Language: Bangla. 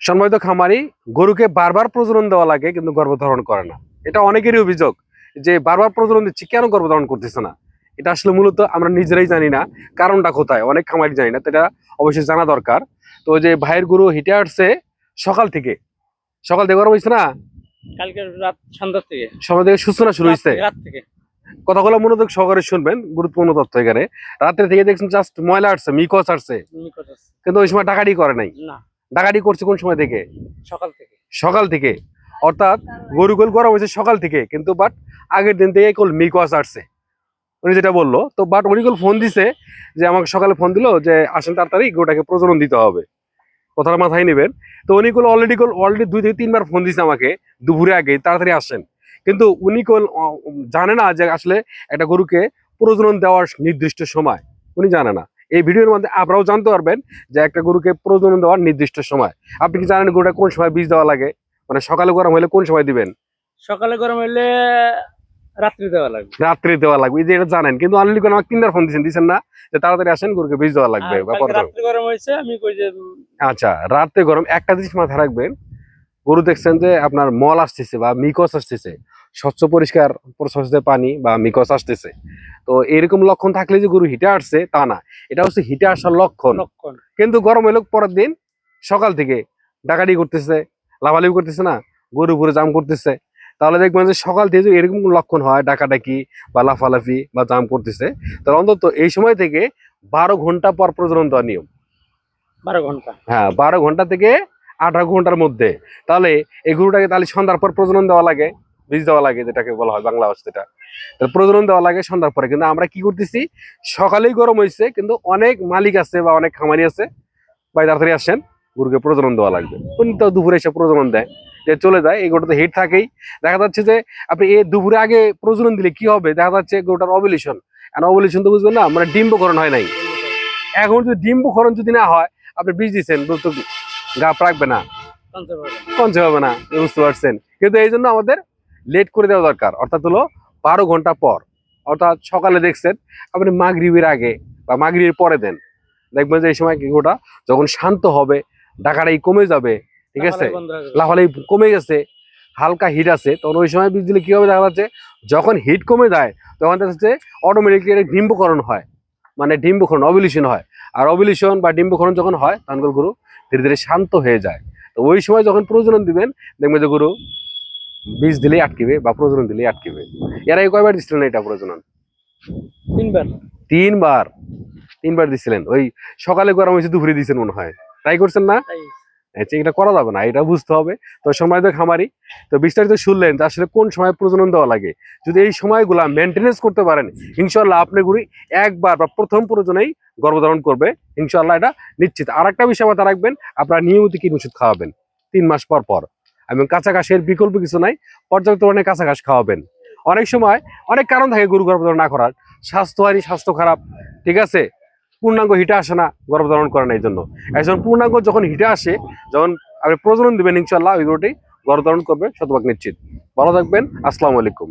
সম্মানিত খামারি, গরুকে বারবার প্রজনন দেওয়া লাগে কিন্তু গর্ভধারণ করে না। এটা অনেকেরই অভিযোগ যে বারবার প্রজনন দিচ্ছি কেন গর্ভধারণ করতেছে না। এটা আসলে মূলত আমরা নিজেরাই জানি না কারণটা কোথায়, অনেক খামারি জানি না, তো এটা অবশ্যই জানা দরকার। তো যে ভাইয়ের গরু হিটে আসছে সকাল থেকে গরম হয়েছে না, কালকে রাত সন্ধ্যা থেকে সকাল থেকে সূচনা শুরু হয়েছে। রাত থেকে কথাগুলো মনোযোগ সহকারে শুনবেন, গুরুত্বপূর্ণ তথ্য এখানে। রাত্রে থেকে দেখছেন জাস্ট ময়লা আসছে, মিকস আসছে, কিন্তু ওই সময় ডাকাডি করে নাই। না, ডাকাডি করছে কোন সময় থেকে? সকাল থেকে। সকাল থেকে, অর্থাৎ গরুগুল গরম হয়েছে সকাল থেকে, কিন্তু বাট আগের দিন থেকে কল মিকস আসছে, উনি যেটা বললো। তো বাট উনি কল ফোন দিছে যে আমাকে সকালে ফোন দিলো যে আসেন তাড়াতাড়ি গরুটাকে প্রজনন দিতে হবে, কথাটা মাথায় নেবেন। তো উনি কল অলরেডি 2 থেকে 3 বার ফোন দিছে আমাকে দুপুরে আগে, তাড়াতাড়ি আসেন। কিন্তু উনি কল জানে না যে আসলে একটা গরুকে প্রজনন দেওয়ার নির্দিষ্ট সময় উনি জানে না। এই ভিডিওর মধ্যে আপনারাও জানতে পারবেন যে একটা গরুকে প্রজনন দেওয়ার নির্দিষ্ট সময়। আপনি কি জানেন গরুটা কোন সময় বীজ দেওয়া লাগে? মানে সকালে গরম হলে কোন সময় দিবেন? সকালে গরম হইলে রাত্রি দেওয়া লাগবে। রাত্রে দেওয়া লাগবে, এই যে এটা জানেন। কিন্তু অলরেডি করে আমাকে 3বার ফোন দিচ্ছেন না যে তাড়াতাড়ি আসেন গরুকে বীজ দেওয়া লাগবে। রাত্রি গরম হয়েছে, আমি কই যে আচ্ছা, রাতে গরম। একটা জিনিস মাথায় রাখবেন, গরু দেখছেন যে আপনার মল আসতেছে বা মিকস আসতেছে, স্বচ্ছ পরিষ্কার প্রশ্বাসে পানি বা মিকস আসতেছে, তো এরকম লক্ষণ থাকলে যে গরু হিটে আসছে তা না, এটা হচ্ছে হিটে আসার লক্ষণ। কিন্তু গরম হলো পরের দিন সকাল থেকে ডাকাডি করতেছে, লাফালাফি করতেছে না, গরু উপরে জাম করতেছে, তাহলে দেখবেন যে সকাল থেকে এরকম লক্ষণ হয়, ডাকাডাকি বা লাফালাফি বা জাম করতেছে, তাহলে অন্তত এই সময় থেকে 12 ঘন্টা পর প্রজনন দেওয়া নিয়ম। 12 ঘন্টা, হ্যাঁ, 12 ঘন্টা থেকে 18 ঘন্টার মধ্যে। তাহলে এই গরুটাকে তাহলে সন্ধ্যার পর প্রজনন দেওয়া লাগে, বীজ দেওয়া লাগে, যেটাকে বলা হয় বাংলা ভাষাটা। প্রজনন দেওয়া লাগে সন্ধ্যার পরে। কিন্তু আমরা কি করতেছি, সকালেই গরম হয়েছে, কিন্তু অনেক মালিক আছে বা অনেক খামারি আছে, ভাই তাড়াতাড়ি আসেন গরুকে প্রজনন দেওয়া লাগবে, উনি তো দুপুরে এসে প্রজনন দেয়, যে চলে যায়। এই গরুটা হিট থাকেই। দেখা যাচ্ছে যে আপনি এই দুপুরে আগে প্রজনন দিলে কি হবে, দেখা যাচ্ছে গরুটার অবলিউশন, অবলিউশন তো বুঝবেন না, মানে ডিম্বকরণ হয় নাই। এখন যদি ডিম্বকরণ যদি না হয়, আপনি বীজ দিচ্ছেন, তো গাপ রাখবে না, কঞ্চে হবে না, বুঝতে পারছেন। কিন্তু এই জন্য আমাদের লেট করে দেওয়া দরকার, অর্থাৎ হলো 12 ঘন্টা পর। অর্থাৎ সকালে দেখছেন আপনি মাগরিবের আগে বা মাগরিবের পরে দেন, দেখবেন যে এই সময় গরুটা যখন শান্ত হবে, ডাকাটাই কমে যাবে, ঠিক আছে, লাফালাই কমে গেছে, হালকা হিট আছে, তখন ওই সময় বীজ দিলে কি হবে, দেখা যাচ্ছে যখন হিট কমে যায় তখন দেখা যাচ্ছে অটোমেটিকলি একটা ডিম্বকরণ হয়, মানে ডিম্বকরণ অবলিউশন হয়। আর অবলিউশন বা ডিম্বকরণ যখন হয় তখন গরু ধীরে ধীরে শান্ত হয়ে যায়। তো ওই সময় যখন প্রজনন দিবেন, দেখবেন যে গরু বীজ দিলেই আটকিবে বা প্রজনন দিলেই আটকিবে। এর আগে কয়বার দিচ্ছিলেন এটা প্রজনন? 3বার। 3বার দিচ্ছিলেন। ওই সকালে গরম হয়েছে, দুপুরে দিচ্ছেন মনে হয়, ট্রাই করছেন না? আচ্ছা, এটা করা যাবে না, এটা বুঝতে হবে। তো সম্মানিত খামারি, তো বিস্তারিত শুনলেন যে আসলে কোন সময় প্রজনন দেওয়া লাগে। যদি এই সময়গুলা মেনটেনেন্স করতে পারেন, ইনশাল্লাহ আপনার গরু একবার বা প্রথম প্রজনেই গর্ভধারণ করবে, ইনশাল্লাহ, এটা নিশ্চিত। আর একটা বিষয় মাথায় রাখবেন, আপনারা নিয়মিত কীট ওষুধ খাওয়াবেন 3 মাস পর পর, এবং কাঁচা ঘাসের বিকল্প কিছু নাই, পর্যাপ্ত পরিমাণে কাঁচা ঘাস খাওয়াবেন। অনেক সময় অনেক কারণ থাকে গরু গর্ভধারণ না করার, স্বাস্থ্য হয়নি, স্বাস্থ্য খারাপ, ঠিক আছে, পূর্ণাঙ্গ হিটে আসে না, গর্ভধারণ করে না। এই জন্য একজন পূর্ণাঙ্গ যখন হিটে আসে, যখন আপনি প্রজনন দিবেন, ইনশাল্লাহ ওই গরুটি গর্ভধারণ করবে, শতভাগ নিশ্চিত। ভালো থাকবেন, আসসালামু আলাইকুম।